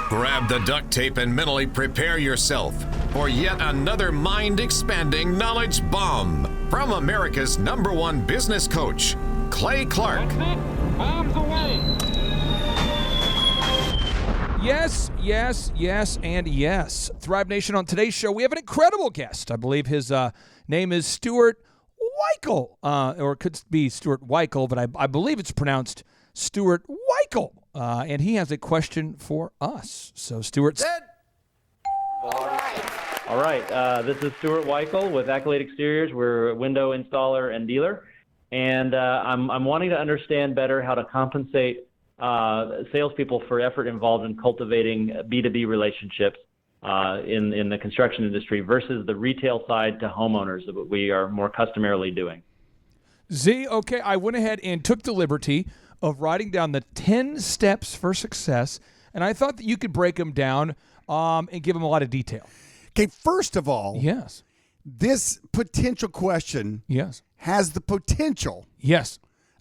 Grab the duct tape and mentally prepare yourself for yet another mind-expanding knowledge bomb from America's #1 business coach, Clay Clark. That's it. Bombs away. Yes, yes, yes, and yes. Thrive Nation, on today's show, we have an incredible guest. I believe his name is Stuart Weichel, or it could be Stuart Weichel, but I believe it's pronounced Stuart Weichel. And he has a question for us. So, Stuart. All right. This is Stuart Weichel with Accolade Exteriors. We're a window installer and dealer. And I'm wanting to understand better how to compensate salespeople for effort involved in cultivating B2B relationships in the construction industry versus the retail side to homeowners that we are more customarily doing. Z, okay, I went ahead and took the liberty of writing down the 10 steps for success, and I thought that you could break them down and give them a lot of detail. Okay, first of all, Yes. this potential question Yes. has the potential Yes.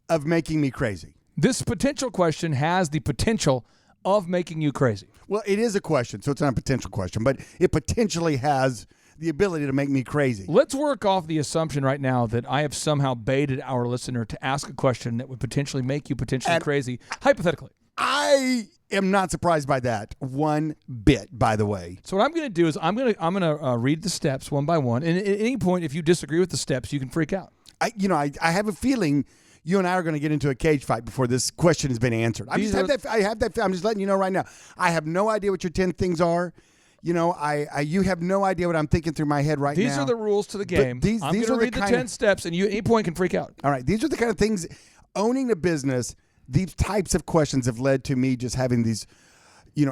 of making me crazy. This potential question has the potential of making you crazy. Well, it is a question, so it's not a potential question, but it potentially has the ability to make me crazy. Let's work off the assumption right now that I have somehow baited our listener to ask a question that would potentially make you potentially crazy, hypothetically. I am not surprised by that one bit, by the way. So what I'm going to do is I'm going to read the steps one by one, and at any point, if you disagree with the steps, you can freak out. I have a feeling you and I are going to get into a cage fight before this question has been answered. I have that. I'm just letting you know right now. I have no idea what your 10 things are. You know, you have no idea what I'm thinking through my head right now. These are the rules to the game. These I'm going to read the 10 steps, and you at any point can freak out. All right. These are the kind of things, owning a business, these types of questions have led to me just having these,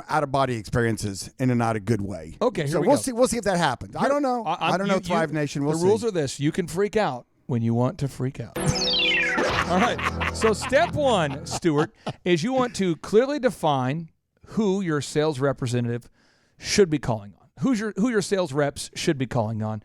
out-of-body experiences in a not a good way. Okay, so we'll see. We'll see if that happens. I don't know. I don't know, Thrive Nation. We'll see. The rules are this. You can freak out when you want to freak out. All right. So step one, Stuart, is you want to clearly define who your sales representative should be calling on. Who your sales reps should be calling on.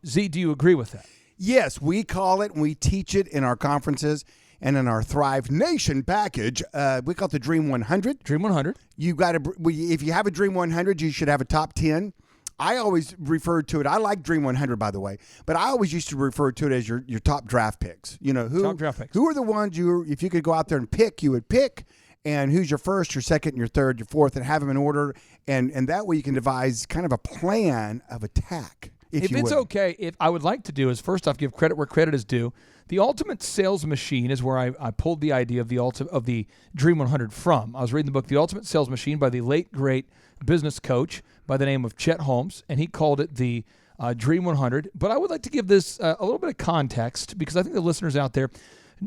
Z, do you agree with that? Yes, we call it and we teach it in our conferences and in our Thrive Nation package. We call it the Dream 100. Dream 100. If you have a Dream 100, you should have a top 10. I always refer to it. I like Dream 100, by the way, but I always used to refer to it as your top draft picks. Top draft picks. Who are the ones if you could go out there and pick, you would pick. And who's your first, your second, your third, your fourth, and have them in order. And that way you can devise kind of a plan of attack, if it's okay, if I would like to do is, first off, give credit where credit is due. The Ultimate Sales Machine is where I pulled the idea of the Dream 100 from. I was reading the book, The Ultimate Sales Machine, by the late, great business coach by the name of Chet Holmes, and he called it the Dream 100. But I would like to give this a little bit of context because I think the listeners out there,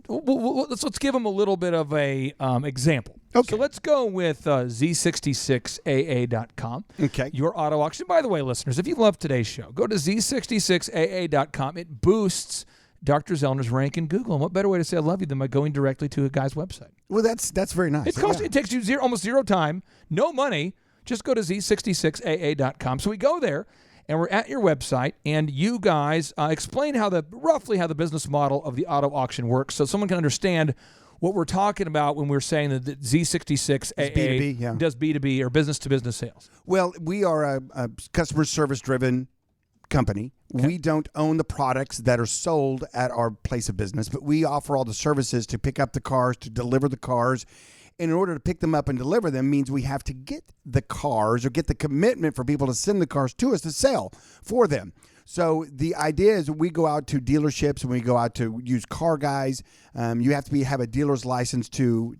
let's give them a little bit of a example. Okay. So let's go with Z66AA.com. Okay. Your auto auction. By the way, listeners, if you love today's show, go to Z66AA.com. It boosts Dr. Zoellner's rank in Google. And what better way to say I love you than by going directly to a guy's website? Well, that's very nice. It takes you almost zero time, no money. Just go to Z66AA.com. So we go there. And we're at your website, and you guys explain roughly how the business model of the auto auction works so someone can understand what we're talking about when we're saying that the Z66AA does B2B or business-to-business sales. Well, we are a customer service-driven company. Okay. We don't own the products that are sold at our place of business, but we offer all the services to pick up the cars, to deliver the cars. And in order to pick them up and deliver them means we have to get the cars or get the commitment for people to send the cars to us to sell for them. So the idea is we go out to dealerships and we go out to use car guys. You have to have a dealer's license to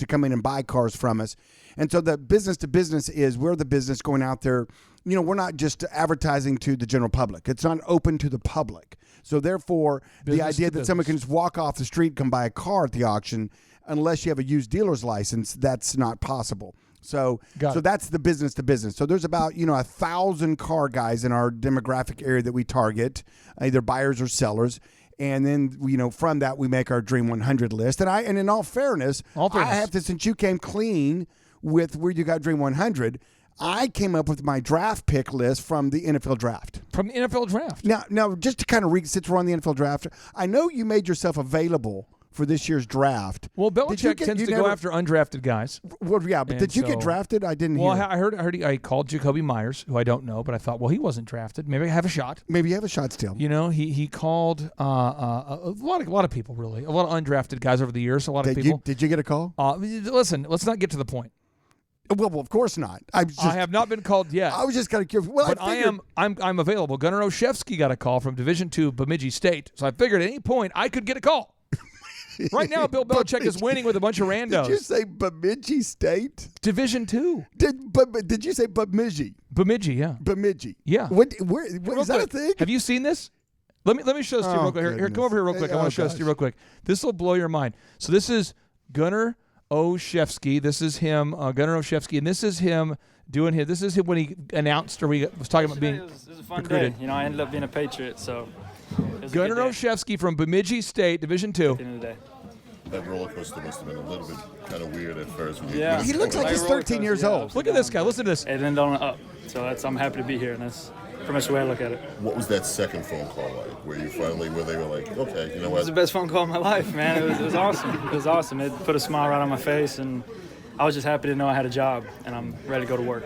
come in and buy cars from us. And so the business to business is we're the business going out there. We're not just advertising to the general public. It's not open to the public. So therefore, the idea that someone can just walk off the street and come buy a car at the auction, unless you have a used dealer's license, that's not possible. So that's the business to business. So there's about 1,000 car guys in our demographic area that we target, either buyers or sellers. And then from that we make our Dream 100 list. And in all fairness, I have to, since you came clean with where you got Dream 100, I came up with my draft pick list from the NFL draft. From the NFL draft. Now just to kind of since we're on the NFL draft, I know you made yourself available for this year's draft. Well, Belichick tends to go after undrafted guys. Well, yeah, but did you get drafted? I didn't hear. Well, I heard I called Jacoby Myers, who I don't know, but I thought, well, he wasn't drafted. Maybe I have a shot. Maybe you have a shot still. You know, he called a lot of people, really. A lot of undrafted guys over the years, a lot of people. Did you get a call? Listen, let's not get to the point. Well, of course not. I have not been called yet. I was just kind of curious. Well, but I'm available. Gunnar Olszewski got a call from Division II Bemidji State, so I figured at any point I could get a call. Right now, Bill Belichick is winning with a bunch of randos. Did you say Bemidji State? Division II. Did you say Bemidji? Bemidji, yeah. Bemidji. Yeah. Where is that a thing? Have you seen this? Let me show this to you real quick. Here, come over here real quick. I want to show this to you real quick. This will blow your mind. So this is Gunnar Olszewski. This is him, Gunnar Olszewski, and this is him doing his. This is him when he announced or we was talking about being It was a fun recruited. day. You know, I ended up being a Patriot, so it was a Gunnar good day Olszewski from Bemidji State, Division II. at the end of the day. That roller coaster must have been a little bit kind of weird at first. Yeah. He looks like he's 13 years old. Look at this guy. Listen to this. It ended on an up, so I'm happy to be here, and that's pretty much the way I look at it. What was that second phone call like? Where they were like, okay, you know It was the what? best phone call of my life, man. It was awesome. It was awesome. It put a smile right on my face, and I was just happy to know I had a job, and I'm ready to go to work.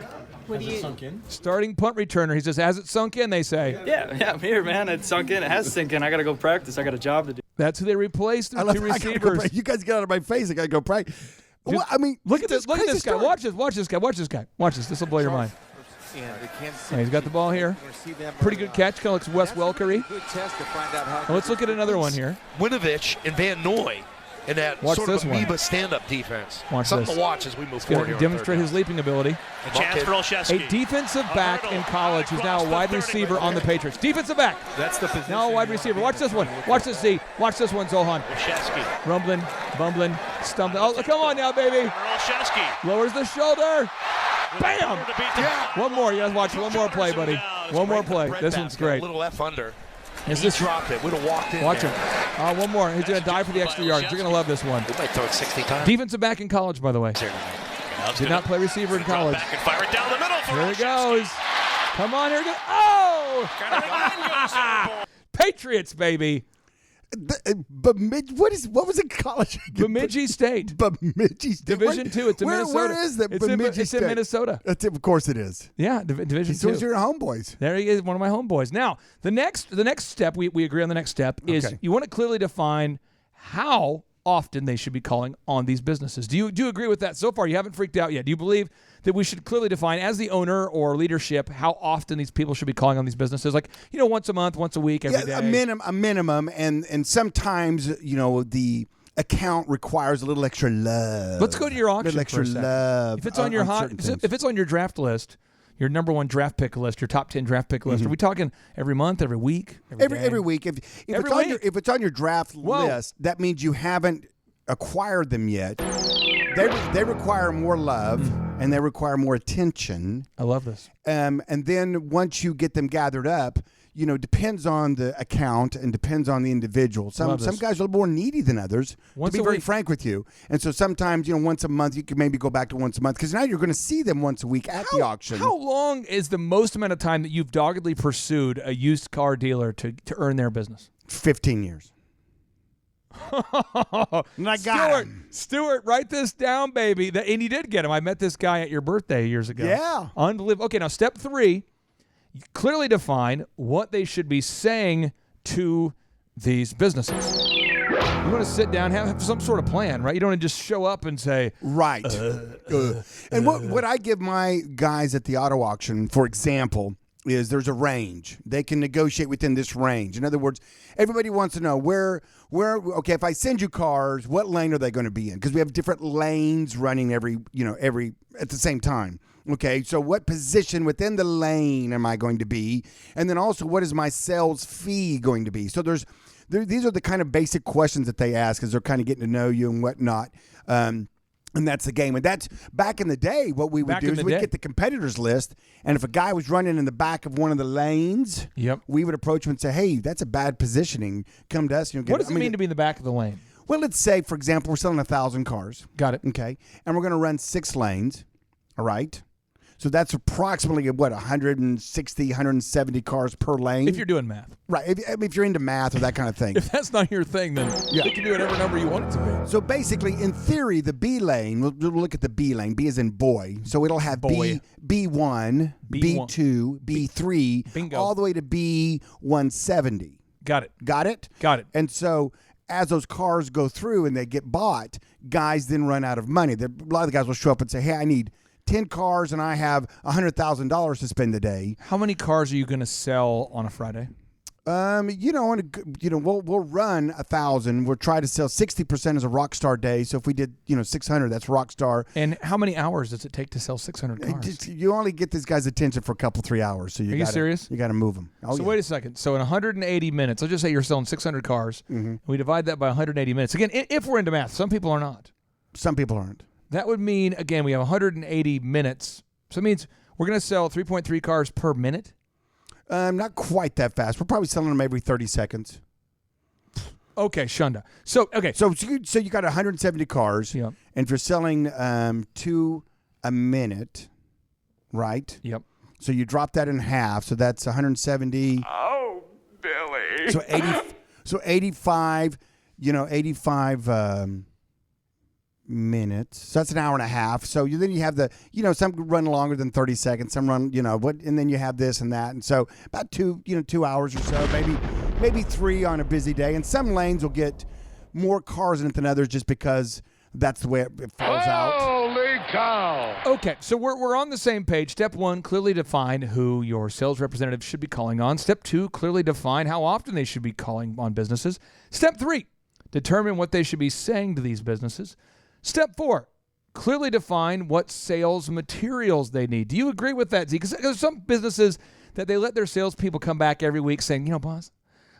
Starting punt returner. He says, has it sunk in, they say. Yeah, I'm here, man. It sunk in. It has sunk in. I got to go practice. I got a job to do. That's who they replaced with two receivers. You guys get out of my face. I got to go pray. Well, I mean, look at this. Look at this guy. Story. Watch this. Watch this guy. Watch this guy. Watch this. This will blow your mind. Yeah, he's got the ball here. Pretty good catch. Kind of looks Wes Welkery. Let's look at another one here. Winovich and Van Noy in that Watch sort of this one. amoeba stand-up defense. Watch Something this. to watch as we move He's forward. going to demonstrate his leaping ability. A chance for Olszewski. A defensive back in college who's now a wide receiver on the Patriots. Defensive back. That's the position. Now a wide receiver. Watch this one. Watch this Z. Watch this one, Zohan. Olszewski. Rumbling, bumbling, stumbling. Oh, come on now, baby. Olszewski. Lowers the shoulder. Bam! One more. You guys watch one more play, buddy. One more play. This one's great. A little F under. Is He this dropped it. Would have walked in. Watch there. him. One more. He's going to dive for the extra yardage. You're going to love this one. We might throw it 60 times. Defensive back in college, by the way. Did not play receiver in college. Back and fire it down the middle for Here he Olszewski. goes. Come on, here he goes. Oh! Patriots, baby. What was it college? Bemidji State. Bemidji State. Division II. It's in Minnesota. Where is that? It's in Minnesota. Of course it is. Yeah, Division So II. is your homeboys. There he is, one of my homeboys. Now, the next step, we agree on the next step, is Okay. you want to clearly define how often they should be calling on these businesses. Do you agree with that? So far, you haven't freaked out yet. Do you believe that we should clearly define, as the owner or leadership, how often these people should be calling on these businesses? Like, once a month, once a week, every day. A minimum, and sometimes, the account requires a little extra love. Let's go to your auction little extra for a second. love. If it's on your if it's on your draft list, your number one draft pick list, your top 10 draft pick list, are we talking every month, every week, every week? If it's on your draft list, that means you haven't acquired them yet. They require more love and they require more attention. I love this. And then once you get them gathered up, depends on the account and depends on the individual. Some guys are a little more needy than others, Once to a be very week. frank with you. And so sometimes, once a month, you can maybe go back to once a month because now you're going to see them once a week at the auction. How long is the most amount of time that you've doggedly pursued a used car dealer to earn their business? 15 years. Stuart, write this down, baby. And you did get him. I met this guy at your birthday years ago. Yeah. Unbelievable. Okay, now step 3, you clearly define what they should be saying to these businesses. You want to sit down, have some sort of plan, right? You don't want to just show up and say, right. And what I give my guys at the auto auction, for example, is there's a range. They can negotiate within this range. In other words, everybody wants to know where okay, if I send you cars, what lane are they going to be in? Because we have different lanes running every at the same time. Okay, so what position within the lane am I going to be? And then also, what is my sales fee going to be? So these are the kind of basic questions that they ask as they're kind of getting to know you and whatnot. And that's the game. And that's back in the day, what we would do is we'd get the competitors list. And if a guy was running in the back of one of the lanes, we would approach him and say, hey, that's a bad positioning. Come to us. What does it mean to be in the back of the lane? Well, let's say, for example, we're selling 1,000 cars. Got it. Okay. And we're going to run 6 lanes. All right. So that's approximately, 160, 170 cars per lane? If you're doing math. Right. If you're into math or that kind of thing. If that's not your thing, then you can do whatever number you want it to be. So basically, in theory, the B lane, we'll look at the B lane. B is in boy. So it'll have Boy. B1, B2, B3, Bingo. all the way to B170. Got it. Got it? Got it. And so as those cars go through and they get bought, guys then run out of money. A lot of the guys will show up and say, hey, I need 10 cars and I have $100,000 to spend a day. How many cars are you going to sell on a Friday? We'll run 1,000. We'll try to sell 60% as a rock star day. So if we did, 600, that's rock star. And how many hours does it take to sell 600 cars? You only get this guy's attention for a couple, 3 hours. So Are you serious? You got to move them. So wait a second. So in 180 minutes, let's just say you're selling 600 cars. Mm-hmm. We divide that by 180 minutes. Again, if we're into math, some people are not. Some people aren't. That would mean, again, we have 180 minutes. So it means we're going to sell 3.3 cars per minute? Not quite that fast. We're probably selling them every 30 seconds. Okay, Shunda. So you got 170 cars, Yep. and if you're selling 2 a minute, right? Yep. So you drop that in half, so that's 170. Oh, Billy. So 85. 85 minutes. So that's an hour and a half. So then you have some run longer than 30 seconds. Some run, and then you have this and that. And so about 2 hours or so, maybe 3 on a busy day. And some lanes will get more cars in it than others just because that's the way it falls out. Holy cow. Okay, so we're on the same page. Step 1, clearly define who your sales representative should be calling on. Step 2, clearly define how often they should be calling on businesses. Step 3, determine what they should be saying to these businesses. Step 4, clearly define what sales materials they need. Do you agree with that, Z? Because there's some businesses that they let their salespeople come back every week saying, boss,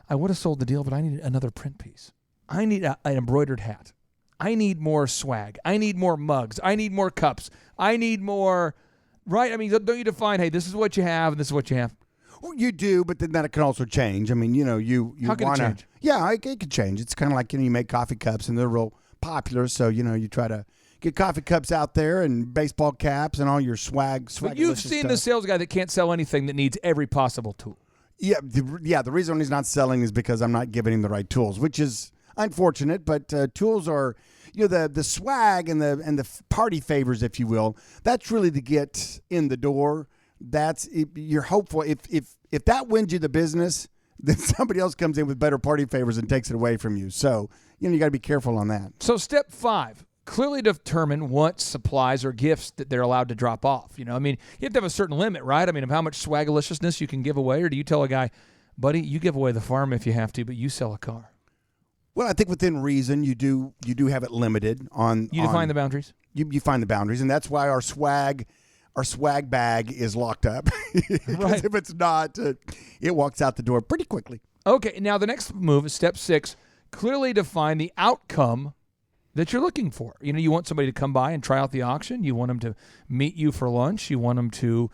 I would have sold the deal, but I need another print piece. I need an embroidered hat. I need more swag. I need more mugs. I need more cups. I need more, right? I mean, don't you define, hey, this is what you have and this is what you have? Well, you do, but then that can also change. I mean, you How can it change? Yeah, it could change. It's kind of like, you make coffee cups and they're real popular, so you try to get coffee cups out there and baseball caps and all your swag. But you've seen the sales guy that can't sell anything that needs every possible tool. Yeah, the reason he's not selling is because I'm not giving him the right tools, which is unfortunate. But tools are, the swag and the party favors, if you will. That's really to get in the door. You're hopeful if that wins you the business, then somebody else comes in with better party favors and takes it away from you. So you got to be careful on that. So step 5, clearly determine what supplies or gifts that they're allowed to drop off. You have to have a certain limit, right? I mean, of how much swagaliciousness you can give away, or do you tell a guy, buddy, you give away the farm if you have to, but you sell a car? Well, I think within reason, you do have it limited on. You define the boundaries. You find the boundaries, and that's why our swag bag is locked up. Right. If it's not, it walks out the door pretty quickly. Okay. Now the next move is step 6. Clearly define the outcome that you're looking for. You want somebody to come by and try out the auction. You want them to meet you for lunch. You want them to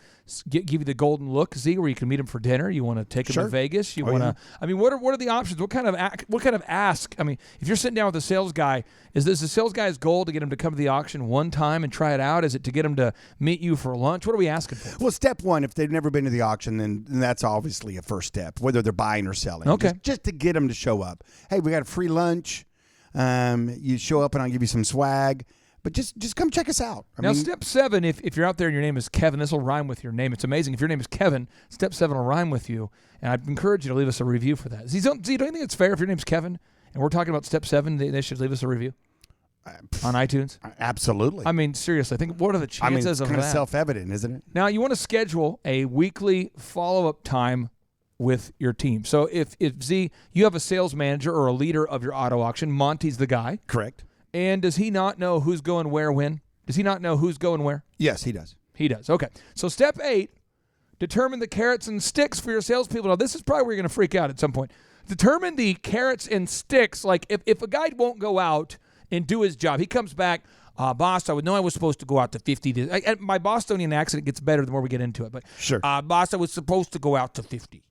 give you the golden look, Z, where you can meet them for dinner. You want to take them to Vegas. You want to. Yeah. I mean, what are the options? What kind of ask? I mean, if you're sitting down with a sales guy, is this the sales guy's goal to get him to come to the auction one time and try it out? Is it to get him to meet you for lunch? What are we asking for? Well, step 1, if they've never been to the auction, then that's obviously a first step, whether they're buying or selling. Okay. Just to get them to show up. Hey, we got a free lunch. You show up and I'll give you some swag, but just come check us out. I mean, step 7, if you're out there and your name is Kevin, this will rhyme with your name. It's amazing. If your name is Kevin, step 7 will rhyme with you, and I'd encourage you to leave us a review for that. Don't you think it's fair if your name's Kevin and we're talking about step 7, they should leave us a review on iTunes? Absolutely. I mean, seriously, I think what are the chances it's of kind that? of self-evident, isn't it? Now, you want to schedule a weekly follow-up time with your team. So if Z, you have a sales manager or a leader of your auto auction, Monty's the guy. Correct. And does he not know who's going where when? Does he not know who's going where? Yes, he does. He does. Okay. So step 8, determine the carrots and sticks for your salespeople. Now, this is probably where you're going to freak out at some point. Determine the carrots and sticks. Like if a guy won't go out and do his job, he comes back, boss, I would know I was supposed to go out to 50. My Bostonian accent gets better the more we get into it. But sure. Boss, I was supposed to go out to 50,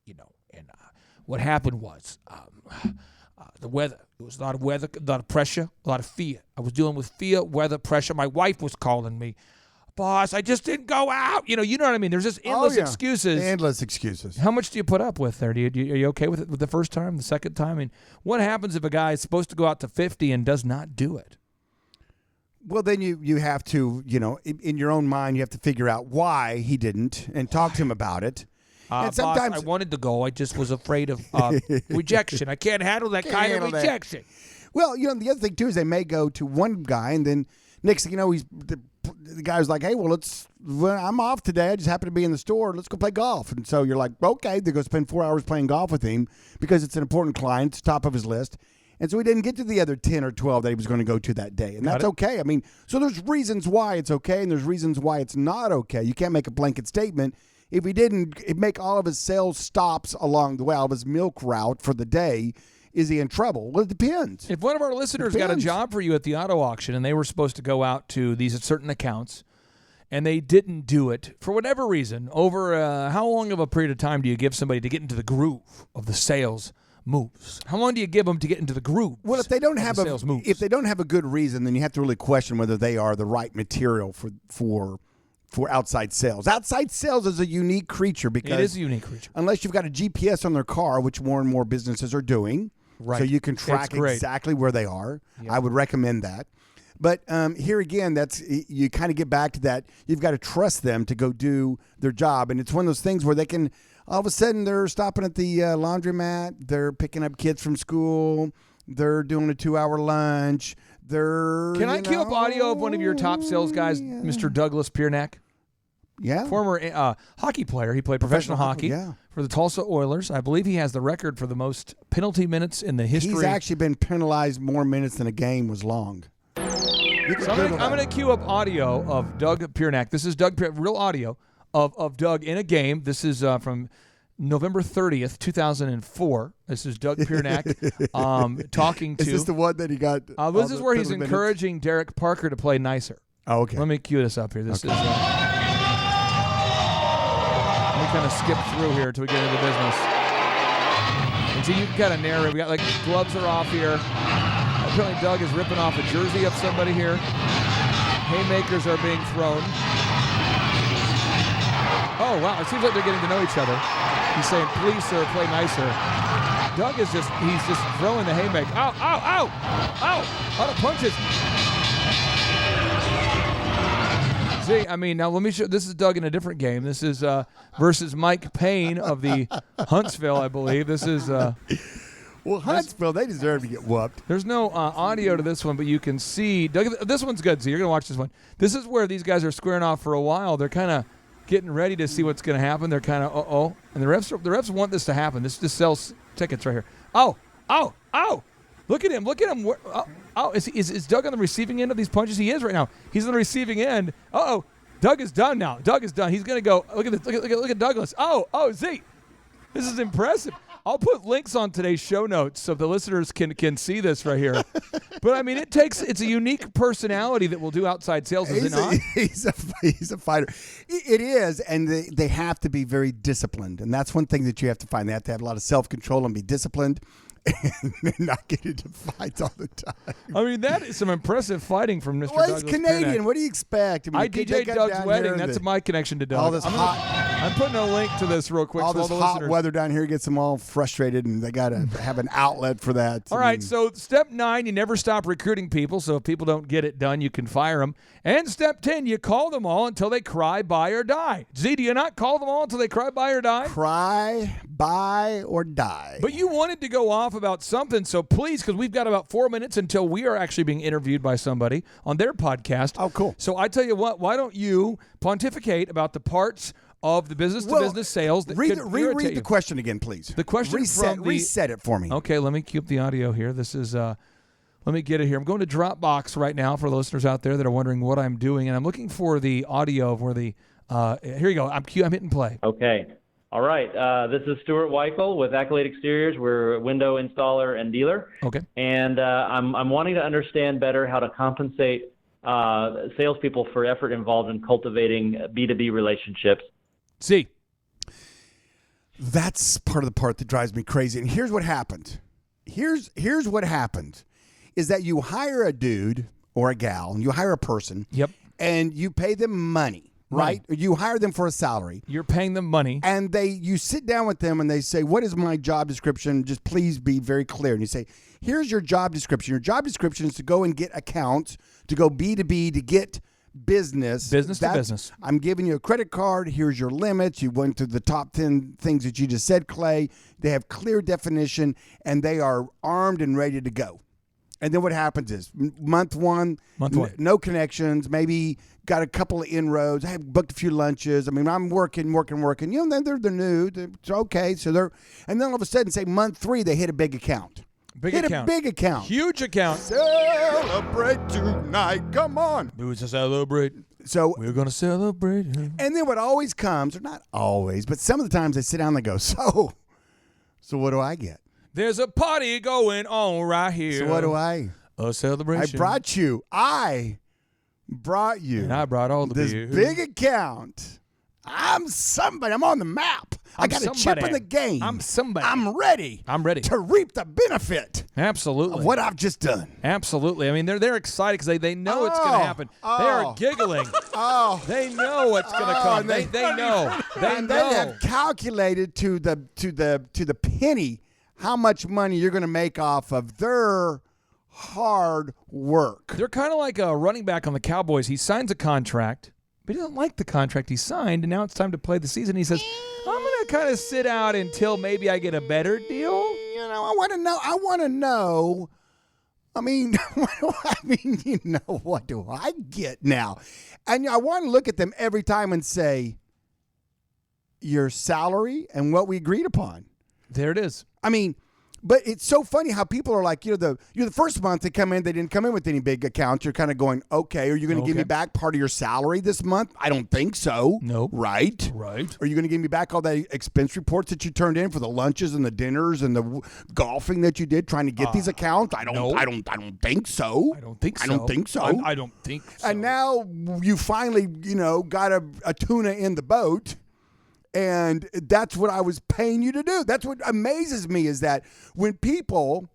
and what happened was the weather. It was a lot of weather, a lot of pressure, a lot of fear. I was dealing with fear, weather, pressure. My wife was calling me. boss, I just didn't go out. You know what I mean? There's just endless excuses. Endless excuses. How much do you put up with there? Are you okay with it with the first time, the second time? I mean, what happens if a guy is supposed to go out to 50 and does not do it? Well, then you have to, in your own mind, you have to figure out why he didn't and talk to him about it. And sometimes boss, I wanted to go. I just was afraid of rejection. I can't handle that kind of rejection. Well, the other thing, too, is they may go to one guy, and then next thing you know, the guy was like, hey, well, I'm off today. I just happen to be in the store. Let's go play golf. And so you're like, okay, they go spend 4 hours playing golf with him because it's an important client. It's top of his list. And so he didn't get to the other 10 or 12 that he was going to go to that day. And that's okay. I mean, so there's reasons why it's okay, and there's reasons why it's not okay. You can't make a blanket statement. If he didn't make all of his sales stops along the way, all of his milk route for the day, is he in trouble? Well, it depends. If one of our listeners got a job for you at the auto auction and they were supposed to go out to these certain accounts and they didn't do it for whatever reason, over how long of a period of time do you give somebody to get into the groove of the sales moves? How long do you give them to get into the groove? Well, if they don't have a good reason, then you have to really question whether they are the right material for outside sales. Outside sales is a unique creature because it is a unique creature. Unless you've got a GPS on their car, which more and more businesses are doing, right? So you can track exactly where they are. Yeah. I would recommend that. But here again, you kind of get back to that. You've got to trust them to go do their job, and it's one of those things where they can. All of a sudden, they're stopping at the laundromat. They're picking up kids from school. They're doing a 2-hour lunch. Can I cue up audio of one of your top sales guys, Mr. Douglas Piernack? Yeah. Former hockey player. He played professional hockey for the Tulsa Oilers. I believe he has the record for the most penalty minutes in the history. He's actually been penalized more minutes than a game was long. So I'm going to cue up audio of Doug Piernack. This is Doug Piernack, real audio of Doug in a game. This is from November 30th, 2004. This is Doug Piernack talking to... Is this the one that he got... this is where he's encouraging Derek Parker to play nicer. Oh, okay. Let me cue this up here. This is... let me kind of skip through here until we get into business. And so you can kind of narrate. We got gloves are off here. Apparently Doug is ripping off a jersey of somebody here. Haymakers are being thrown. Oh, wow. It seems like they're getting to know each other. He's saying, please, sir, play nicer. Doug is he's just throwing the haymaker. Ow, ow, ow, ow. A lot of punches. See, I mean, now let me show. This is Doug in a different game. This is versus Mike Payne of the Huntsville, I believe. This is... well, Huntsville, they deserve to get whooped. There's no audio to this one, but you can see. Doug, this one's good, so you're going to watch this one. This is where these guys are squaring off for a while. They're kind of getting ready to see what's going to happen. They're kind of, and the refs want this to happen. This just sells tickets right here. Oh, look at him. Is Doug on the receiving end of these punches? He is right now. He's on the receiving end. Doug is done now. Doug is done. He's going to go. Look at this. Look at Douglas. Z. This is impressive. I'll put links on today's show notes so the listeners can see this right here. But I mean, it's a unique personality that will do outside sales, is it not? He's a fighter. It is, and they have to be very disciplined, and that's one thing that you have to find. They have to have a lot of self-control and be disciplined. And not get into fights all the time. I mean, that is some impressive fighting from Mr. Well, Douglas he's Canadian. Piernack. What do you expect? I DJ'd Doug's wedding. That's my connection to Doug. I'm putting a link to this real quick. All this the hot listeners. weather down here gets them all frustrated, and they got to have an outlet for that. All right, so step 9, you never stop recruiting people, so if people don't get it done, you can fire them. And step 10, you call them all until they cry, buy, or die. Z, do you not call them all until they cry, buy, or die? Cry, buy, or die. But you wanted to go off about something, so please, because we've got about 4 minutes until we are actually being interviewed by somebody on their podcast. Oh, cool. So I tell you what, why don't you pontificate about the parts of the business-to-business sales that read the question again, please. The question reset it for me. Okay, let me cue up the audio here. This is let me get it here. I'm going to Dropbox right now for listeners out there that are wondering what I'm doing, and I'm looking for the audio of where the here you go. I'm hitting play. Okay. All right. This is Stuart Weichel with Accolade Exteriors. We're a window installer and dealer. Okay. And I'm wanting to understand better how to compensate salespeople for effort involved in cultivating B2B relationships. See, that's part of the part that drives me crazy. And here's what happened. Here's what happened is that you hire a dude or a gal, and you hire a person. Yep. and you pay them money, right? You hire them for a salary. You're paying them money. And you sit down with them and they say, what is my job description? Just please be very clear. And you say, here's your job description. Your job description is to go and get accounts, to go B2B, to get business. Business to business. I'm giving you a credit card. Here's your limits. You went through the top 10 things that you just said, Clay. They have clear definition, and they are armed and ready to go. And then what happens is month one, no connections, maybe got a couple of inroads. I have booked a few lunches. I mean, I'm working. You know, then they're new. It's okay. And then all of a sudden, say month 3, they hit a big account. A big account. Huge account. Celebrate tonight. Come on. Who's to celebrate? So we're going to celebrate. And then what always comes, or not always, but some of the times they sit down and they go, so what do I get? There's a party going on right here. So what do I? A celebration. I brought you. And I brought all the this beer. big account. I'm somebody. I'm on the map. I got a chip in the game. I'm somebody. I'm ready. To reap the benefit. Absolutely. Of what I've just done. Absolutely. I mean, they're excited because they know it's going to happen. They are giggling. They know what's going to come. They know. They have calculated to the penny how much money you're going to make off of their hard work. They're kind of like a running back on the Cowboys. He signs a contract, but he doesn't like the contract he signed, and now it's time to play the season. He says, I'm going to kind of sit out until maybe I get a better deal. You know, I want to know. I mean, what do I get now? And I want to look at them every time and say, your salary and what we agreed upon. There it is. I mean, but it's so funny how people are like, the first month they come in, they didn't come in with any big accounts. You're kind of going, okay, are you going to give me back part of your salary this month? I don't think so. Nope. Right. Are you going to give me back all the expense reports that you turned in for the lunches and the dinners and the golfing that you did trying to get these accounts? I don't think so. I don't think so. I don't think so. I don't think so. And now you finally, got a tuna in the boat. And that's what I was paying you to do. That's what amazes me is that when people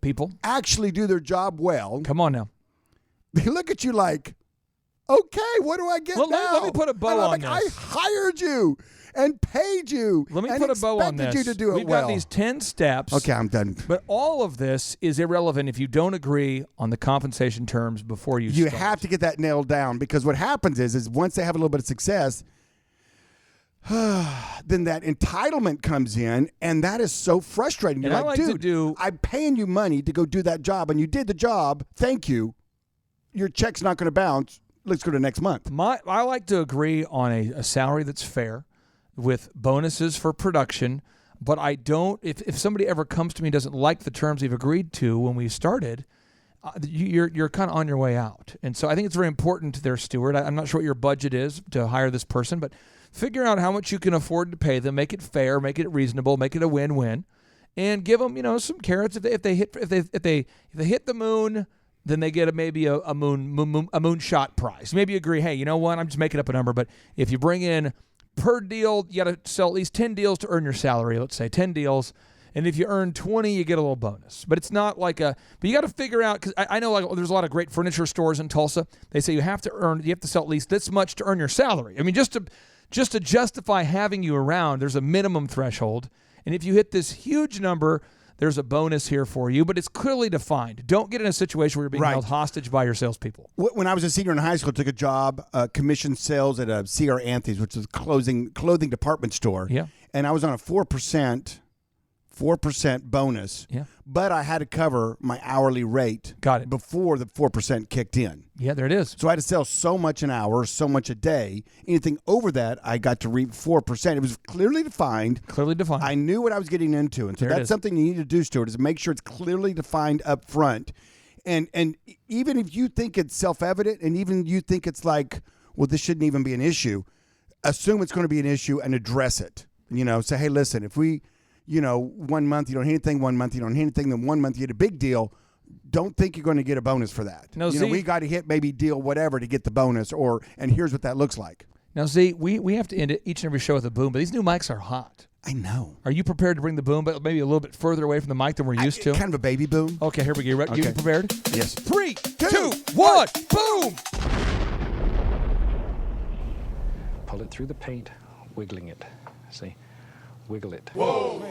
actually do their job well. Come on now. They look at you like, okay, what do I get now? Let me put a bow on this. I hired you and paid you. Let me put a bow on this. You to do it We've got these 10 steps. Okay, I'm done. But all of this is irrelevant if you don't agree on the compensation terms before you start. You have to get that nailed down because what happens is once they have a little bit of success, then that entitlement comes in, and that is so frustrating. You're like, dude, I'm paying you money to go do that job, and you did the job. Thank you. Your check's not going to bounce. Let's go to next month. I like to agree on a salary that's fair with bonuses for production, but I don't. If somebody ever comes to me and doesn't like the terms we've agreed to when we started, you're kind of on your way out. And so I think it's very important to their steward. I'm not sure what your budget is to hire this person, but figure out how much you can afford to pay them, make it fair, make it reasonable, make it a win-win, and give them, some carrots. If they hit the moon, then they get maybe a moonshot prize. Maybe agree, hey, you know what? I'm just making up a number, but if you bring in per deal, you got to sell at least 10 deals to earn your salary. Let's say 10 deals. And if you earn 20, you get a little bonus. But it's not like but you got to figure out, because I know there's a lot of great furniture stores in Tulsa. They say you have to sell at least this much to earn your salary. I mean, just to justify having you around, there's a minimum threshold. And if you hit this huge number, there's a bonus here for you, but it's clearly defined. Don't get in a situation where you're being held hostage by your salespeople. When I was a senior in high school, I took a job, commission sales at a C.R. Anthony's, which is a clothing department store. Yeah. And I was on a 4% bonus. Yeah. But I had to cover my hourly rate. Got it. Before the 4% kicked in. Yeah, there it is. So I had to sell so much an hour, so much a day. Anything over that, I got to reap 4%. It was clearly defined. I knew what I was getting into. And so that's something you need to do, Stuart, is make sure it's clearly defined up front. And even if you think it's self-evident and even you think it's like, well, this shouldn't even be an issue, assume it's going to be an issue and address it. Say, hey, listen, if we... 1 month you don't hit anything, 1 month you don't hit anything, then 1 month you get a big deal. Don't think you're going to get a bonus for that. No, we got to hit maybe deal whatever to get the bonus, and here's what that looks like. Now, Z, we have to end each and every show with a boom, but these new mics are hot. I know. Are you prepared to bring the boom, but maybe a little bit further away from the mic than we're used to? Kind of a baby boom. Okay, here we go. You prepared? Yes. 3, 2, 1, boom! pull it through the paint, wiggling it. See? Wiggle it. Whoa!